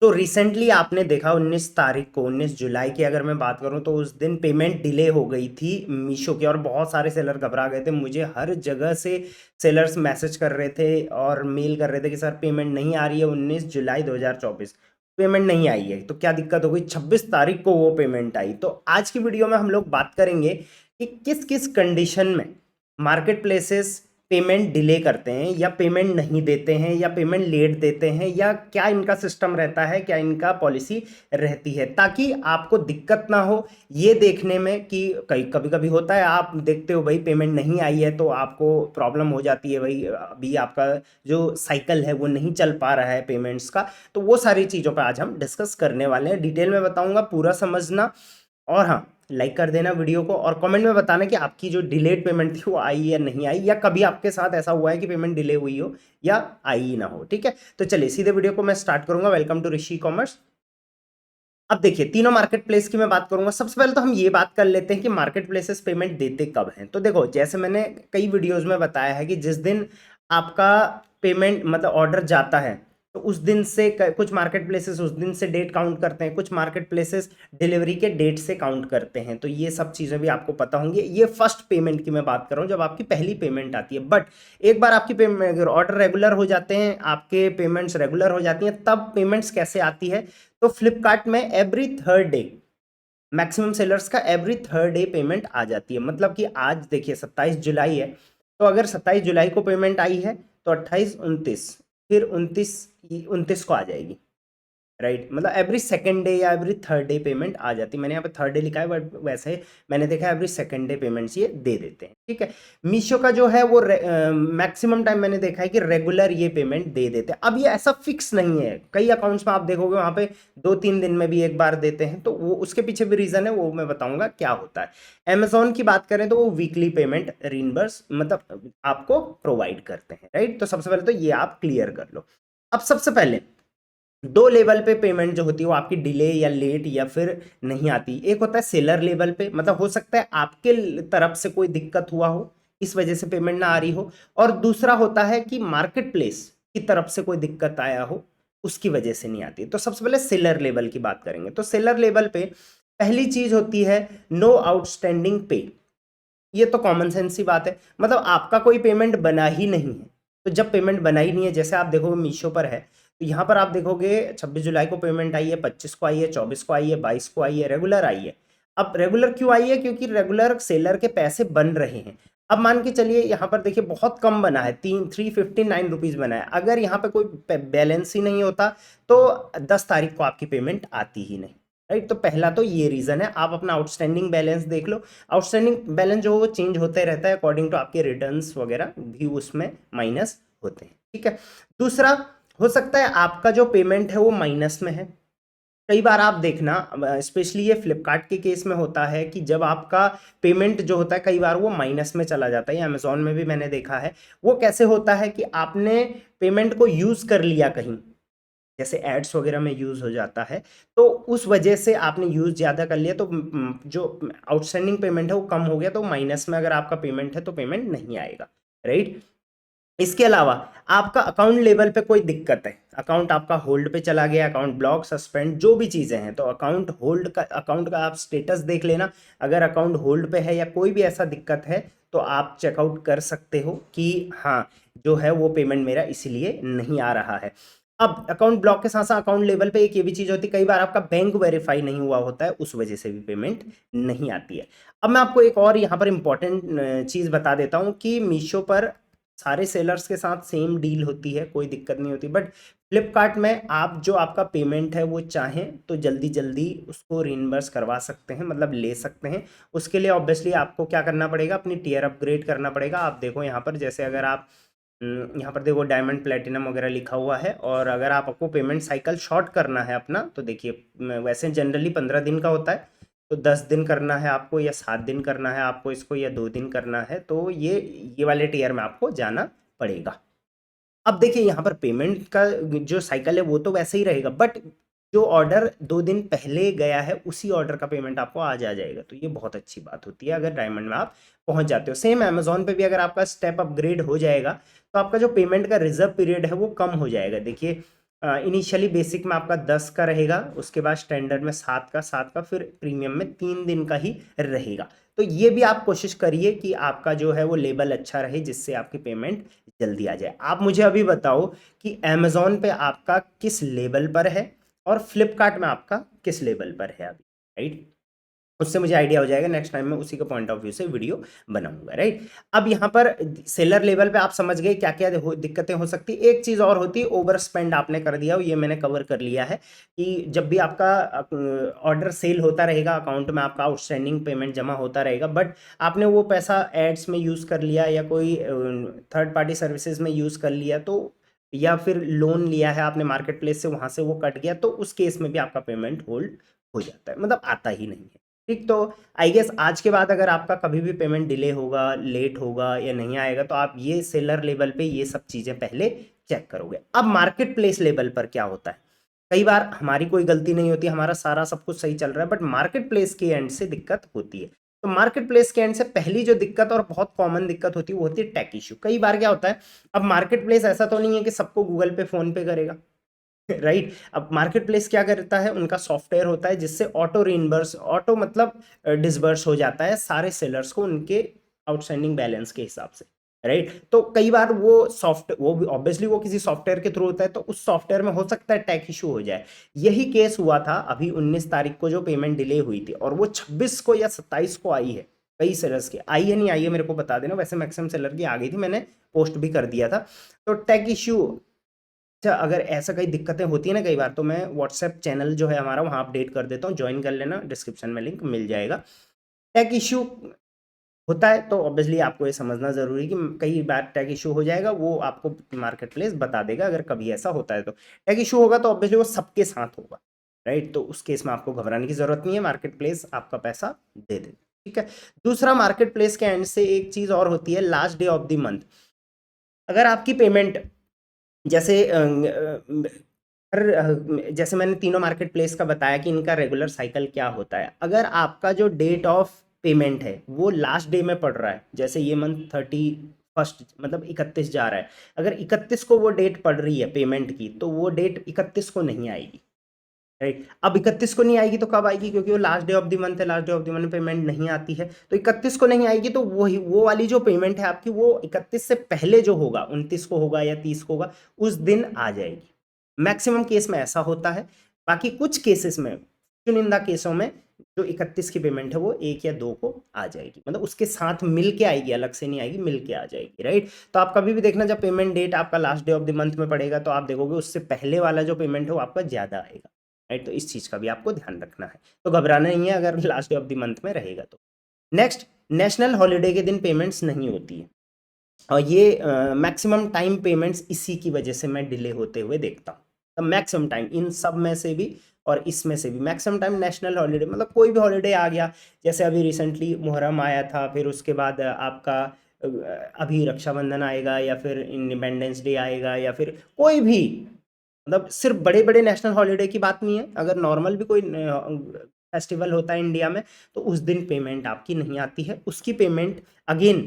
तो रिसेंटली आपने देखा 19 तारीख को, 19 जुलाई की अगर मैं बात करूं तो उस दिन पेमेंट डिले हो गई थी मीशो की, और बहुत सारे सेलर घबरा गए थे। मुझे हर जगह से सेलर्स मैसेज कर रहे थे और मेल कर रहे थे कि सर पेमेंट नहीं आ रही है, 19 जुलाई 2024 पेमेंट नहीं आई है। तो क्या दिक्कत हो गई, 26 तारीख को वो पेमेंट आई। तो आज की वीडियो में हम लोग बात करेंगे कि किस किस कंडीशन में मार्केट प्लेसेस पेमेंट डिले करते हैं या पेमेंट नहीं देते हैं या पेमेंट लेट देते हैं, या क्या इनका सिस्टम रहता है, क्या इनका पॉलिसी रहती है, ताकि आपको दिक्कत ना हो ये देखने में कि कई कभी कभी होता है आप देखते हो भाई पेमेंट नहीं आई है तो आपको प्रॉब्लम हो जाती है, भाई अभी आपका जो साइकिल है वो नहीं चल पा रहा है पेमेंट्स का। तो वो सारी चीज़ों पर आज हम डिस्कस करने वाले हैं, डिटेल में बताऊंगा, पूरा समझना। और हाँ, लाइक कर देना वीडियो को और कमेंट में बताना कि आपकी जो डिलेड पेमेंट थी वो आई या नहीं आई, या कभी आपके साथ ऐसा हुआ है कि पेमेंट डिले हुई हो या आई ही ना हो। ठीक है, तो चलिए सीधे वीडियो को मैं स्टार्ट करूंगा। Welcome to Rishi commerce. अब देखिए, तीनों मार्केट प्लेस की मैं बात करूंगा। सबसे पहले तो हम ये बात कर लेते हैं कि मार्केट प्लेसेस पेमेंट देते कब हैं। तो देखो, जैसे मैंने कई वीडियोस में बताया है कि जिस दिन आपका पेमेंट मतलब ऑर्डर जाता है तो उस दिन से कुछ मार्केट प्लेसेस उस दिन से डेट काउंट करते हैं, कुछ मार्केट प्लेसेस डिलीवरी के डेट से काउंट करते हैं। तो ये सब चीज़ें भी आपको पता होंगी। ये फर्स्ट पेमेंट की मैं बात कर रहा हूँ, जब आपकी पहली पेमेंट आती है। बट एक बार आपकी पेमेंट ऑर्डर रेगुलर हो जाते हैं, आपके पेमेंट्स रेगुलर हो जाती हैं, तब पेमेंट्स कैसे आती है। तो फ्लिपकार्ट में every third day, maximum sellers का एवरी थर्ड डे पेमेंट आ जाती है। मतलब कि आज देखिए 27 जुलाई है, तो अगर 27 जुलाई को पेमेंट आई है तो 28, 29, फिर 29 को आ जाएगी। राइट, मतलब एवरी सेकेंड डे या एवरी थर्ड डे पेमेंट आ जाती है। मैंने यहाँ पे थर्ड डे लिखा है बट वैसे मैंने देखा एवरी सेकेंड डे पेमेंट्स ये दे देते हैं। ठीक है, मीशो का जो है वो मैक्सिमम टाइम मैंने देखा है कि रेगुलर ये पेमेंट दे देते हैं। अब ये ऐसा फिक्स नहीं है, कई अकाउंट्स में आप देखोगे वहाँ पे 2-3 दिन में भी एक बार देते हैं, तो वो उसके पीछे भी रीज़न है, वो मैं बताऊंगा क्या होता है। अमेजोन की बात करें तो वो वीकली पेमेंट रीइंबर्स मतलब आपको प्रोवाइड करते हैं। राइट, तो सबसे पहले तो ये आप क्लियर कर लो। अब सबसे पहले दो लेवल पे पेमेंट जो होती है वो आपकी डिले या लेट या फिर नहीं आती। एक होता है सेलर लेवल पे, मतलब हो सकता है आपके तरफ से कोई दिक्कत हुआ हो इस वजह से पेमेंट ना आ रही हो, और दूसरा होता है कि मार्केट प्लेस की तरफ से कोई दिक्कत आया हो उसकी वजह से नहीं आती। तो सबसे पहले सेलर लेवल की बात करेंगे। तो सेलर लेवल पे पहली चीज होती है नो आउटस्टैंडिंग पे। ये तो कॉमन सेंस सी बात है, मतलब आपका कोई पेमेंट बना ही नहीं है। तो जब पेमेंट बना ही नहीं है, जैसे आप देखोगे मीशो पर है, तो यहाँ पर आप देखोगे 26 जुलाई को पेमेंट आई है, 25 को आई है, 24 को आई है, 22 को आई है, रेगुलर आई है। अब रेगुलर क्यों आई है, क्योंकि रेगुलर सेलर के पैसे बन रहे हैं। अब मान के चलिए यहाँ पर देखिए बहुत कम बना है, 359 रुपीज़ बना है। अगर यहाँ पे कोई बैलेंस ही नहीं होता तो 10 तारीख को आपकी पेमेंट आती ही नहीं। राइट, तो पहला तो ये रीज़न है। आप अपना आउटस्टैंडिंग बैलेंस देख लो। आउटस्टैंडिंग बैलेंस जो वो चेंज होते रहता है अकॉर्डिंग टू आपके रिटर्न्स वगैरह भी उसमें माइनस होते हैं। ठीक है, दूसरा हो सकता है आपका जो पेमेंट है वो माइनस में है। कई बार आप देखना, स्पेशली ये फ्लिपकार्ट के केस में होता है कि जब आपका पेमेंट जो होता है कई बार वो माइनस में चला जाता है, या अमेजोन में भी मैंने देखा है। वो कैसे होता है कि आपने पेमेंट को यूज़ कर लिया कहीं, जैसे एड्स वगैरह में यूज़ हो जाता है, तो उस वजह से आपने यूज़ ज़्यादा कर लिया, तो जो आउटस्टैंडिंग पेमेंट है वो कम हो गया, तो माइनस में अगर आपका पेमेंट है तो पेमेंट नहीं आएगा। राइट, इसके अलावा आपका अकाउंट लेवल पे कोई दिक्कत है, अकाउंट आपका होल्ड पे चला गया, अकाउंट ब्लॉक, सस्पेंड, जो भी चीज़ें हैं, तो अकाउंट का आप स्टेटस देख लेना। अगर अकाउंट होल्ड पे है या कोई भी ऐसा दिक्कत है तो आप चेकआउट कर सकते हो कि हाँ जो है वो पेमेंट मेरा इसीलिए नहीं आ रहा है। अब अकाउंट ब्लॉक के साथ साथ अकाउंट लेवल पे एक ये भी चीज़ होती है, कई बार आपका बैंक वेरीफाई नहीं हुआ होता है, उस वजह से भी पेमेंट नहीं आती है। अब मैं आपको एक और यहाँ पर इंपॉर्टेंट चीज़ बता देता हूँ कि मीशो पर सारे सेलर्स के साथ सेम डील होती है, कोई दिक्कत नहीं होती। बट फ्लिपकार्ट में आप जो आपका पेमेंट है वो चाहें तो जल्दी जल्दी उसको रीइंबर्स करवा सकते हैं, मतलब ले सकते हैं। उसके लिए ऑब्वियसली आपको क्या करना पड़ेगा, अपनी टियर अपग्रेड करना पड़ेगा। आप देखो यहाँ पर, जैसे अगर आप यहाँ पर देखो डायमंड प्लेटिनम वगैरह लिखा हुआ है, और अगर आपको पेमेंट साइकिल शॉर्ट करना है अपना, तो देखिए वैसे जनरली 15 दिन का होता है, तो 10 दिन करना है आपको या 7 दिन करना है आपको इसको, या 2 दिन करना है, तो ये वाले टीयर में आपको जाना पड़ेगा। अब देखिए यहाँ पर पेमेंट का जो साइकिल है वो तो वैसे ही रहेगा, बट जो ऑर्डर 2 दिन पहले गया है उसी ऑर्डर का पेमेंट आपको आज आ जाएगा। तो ये बहुत अच्छी बात होती है अगर डायमंड में आप पहुंच जाते हो। सेम अमेजोन पे भी अगर आपका स्टेप अपग्रेड हो जाएगा तो आपका जो पेमेंट का रिजर्व पीरियड है वो कम हो जाएगा। देखिए इनिशियली बेसिक में आपका 10 का रहेगा, उसके बाद स्टैंडर्ड में 7 का, फिर प्रीमियम में 3 दिन का ही रहेगा। तो ये भी आप कोशिश करिए कि आपका जो है वो लेवल अच्छा रहे, जिससे आपकी पेमेंट जल्दी आ जाए। आप मुझे अभी बताओ कि अमेजोन पे आपका किस लेवल पर है और फ्लिपकार्ट में आपका किस लेवल पर है अभी, राइट? उससे मुझे आइडिया हो जाएगा, नेक्स्ट टाइम मैं उसी के पॉइंट ऑफ व्यू से वीडियो बनाऊंगा, राइट? अब यहाँ पर सेलर लेवल पे आप समझ गए क्या क्या दिक्कतें हो सकती है। एक चीज़ और होती है, ओवर स्पेंड आपने कर दिया, ये मैंने कवर कर लिया है कि जब भी आपका ऑर्डर सेल होता रहेगा, अकाउंट में आपका आउटस्टैंडिंग पेमेंट जमा होता रहेगा, बट आपने वो पैसा एड्स में यूज़ कर लिया या कोई थर्ड पार्टी सर्विसेज में यूज़ कर लिया, तो या फिर लोन लिया है आपने मार्केट प्लेस से, वहाँ से वो कट गया, तो उस केस में भी आपका पेमेंट होल्ड हो जाता है, मतलब आता ही नहीं है। ठीक, तो आई गेस आज के बाद अगर आपका कभी भी पेमेंट डिले होगा, लेट होगा या नहीं आएगा, तो आप ये सेलर लेवल पे ये सब चीज़ें पहले चेक करोगे। अब मार्केट प्लेस लेवल पर क्या होता है, कई बार हमारी कोई गलती नहीं होती, हमारा सारा सब कुछ सही चल रहा है, बट मार्केट प्लेस के एंड से दिक्कत होती है। तो मार्केट प्लेस के एंड से पहली जो दिक्कत और बहुत कॉमन दिक्कत होती है वो होती है टैग इशू। कई बार क्या होता है, अब मार्केट प्लेस ऐसा तो नहीं है कि सबको गूगल पे, फोन पे करेगा, राइट? अब मार्केट प्लेस क्या करता है, उनका सॉफ्टवेयर होता है जिससे ऑटो रिइंबर्स, ऑटो मतलब डिसबर्स हो जाता है सारे सेलर्स को उनके आउटस्टैंडिंग बैलेंस के हिसाब से, राइट? तो कई बार वो भी ऑब्वियसली वो किसी सॉफ्टवेयर के थ्रू होता है, तो उस सॉफ्टवेयर में हो सकता है टैग इशू हो जाए। यही केस हुआ था अभी 19 तारीख को, जो पेमेंट डिले हुई थी और वो 26 को या 27 को आई है। कई सेलर्स की आई है, नहीं आई है मेरे को बता देना, वैसे मैक्सिमम सेलर की आ गई थी, मैंने पोस्ट भी कर दिया था। तो टैग इशू, अच्छा अगर ऐसा कई दिक्कतें होती है ना कई बार, तो मैं व्हाट्सएप चैनल जो है हमारा वहाँ अपडेट कर देता हूँ, ज्वाइन कर लेना, डिस्क्रिप्शन में लिंक मिल जाएगा। टैग इशू होता है तो ऑब्वियसली आपको ये समझना जरूरी है कि कई बार टैग इशू हो जाएगा, वो आपको मार्केट प्लेस बता देगा अगर कभी ऐसा होता है। तो टैग इशू होगा तो ऑब्वियसली वो सबके साथ होगा, राइट? तो उस केस में आपको घबराने की जरूरत नहीं है, मार्केट प्लेस आपका पैसा दे दे, ठीक है? दूसरा, मार्केट प्लेस के एंड से एक चीज और होती है, last day of the month. अगर आपकी पेमेंट जैसे जैसे मैंने तीनों मार्केट प्लेस का बताया कि इनका रेगुलर साइकिल क्या होता है। अगर आपका जो डेट ऑफ पेमेंट है वो लास्ट डे में पड़ रहा है, जैसे ये मंथ 31 मतलब 31 जा रहा है, अगर 31 को वो डेट पड़ रही है पेमेंट की, तो वो डेट 31 को नहीं आएगी, राइट? अब 31 को नहीं आएगी तो कब आएगी, क्योंकि वो last day of the month है, last day of the month में पेमेंट नहीं आती है, तो 31 को नहीं आएगी, तो वो वाली जो पेमेंट है आपकी, वो 31 से पहले जो होगा, 29 को होगा या 30 को होगा, उस दिन आ जाएगी। मैक्सिमम केस में ऐसा होता है। बाकी कुछ केसेस में, चुनिंदा केसों में, जो 31 की पेमेंट है वो 1 या 2 को आ जाएगी, मतलब उसके साथ मिल के आएगी, अलग से नहीं आएगी, मिल के आ जाएगी, राइट? तो आप कभी भी देखना, जब पेमेंट डेट आपका last day of the month में पड़ेगा, तो आप देखोगे उससे पहले वाला जो पेमेंट है वो आपका ज्यादा आएगा, राइट? तो इस चीज का भी आपको ध्यान रखना है, तो घबराना नहीं है अगर last day of the month में रहेगा तो। नेक्स्ट, नेशनल हॉलीडे के दिन पेमेंट्स नहीं होती है, और ये मैक्सिमम टाइम पेमेंट्स इसी की वजह से मैं डिले होते हुए देखता हूँ। तो मैक्सिमम टाइम इन सब में से भी और इसमें से भी मैक्सिमम टाइम नेशनल हॉलीडे, मतलब कोई भी हॉलीडे आ गया, जैसे अभी रिसेंटली मुहर्रम आया था, फिर उसके बाद आपका अभी रक्षाबंधन आएगा, या फिर इंडिपेंडेंस डे आएगा, या फिर कोई भी, मतलब सिर्फ बड़े बड़े नेशनल हॉलीडे की बात नहीं है, अगर नॉर्मल भी कोई फेस्टिवल होता है इंडिया में, तो उस दिन पेमेंट आपकी नहीं आती है, उसकी पेमेंट अगेन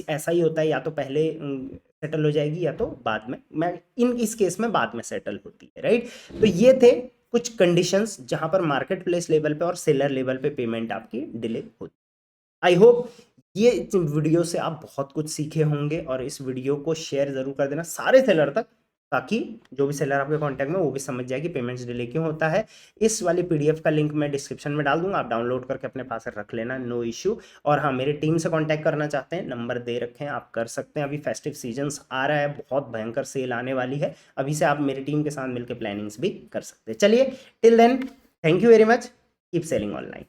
ऐसा ही होता है, या तो पहले सेटल हो जाएगी या तो बाद में, मैं इस केस में बाद में सेटल होती है, राइट? तो ये थे कुछ कंडीशंस जहां पर मार्केट प्लेस लेवल पे और सेलर लेवल पे पेमेंट आपकी डिले होती है। आई होप ये वीडियो से आप बहुत कुछ सीखे होंगे, और इस वीडियो को शेयर जरूर कर देना सारे सेलर तक, ताकि जो भी सेलर आपके कांटेक्ट में वो भी समझ जाए कि पेमेंट्स डिले क्यों होता है। इस वाली पीडीएफ का लिंक मैं डिस्क्रिप्शन में डाल दूंगा, आप डाउनलोड करके अपने पास रख लेना, नो इश्यू। और हाँ, मेरे टीम से कांटेक्ट करना चाहते हैं, नंबर दे रखे हैं, आप कर सकते हैं। अभी फेस्टिव सीजन्स आ रहा है, बहुत भयंकर सेल आने वाली है, अभी से आप मेरी टीम के साथ मिलकर प्लानिंग्स भी कर सकते हैं। चलिए, till then, thank you very much, keep selling online.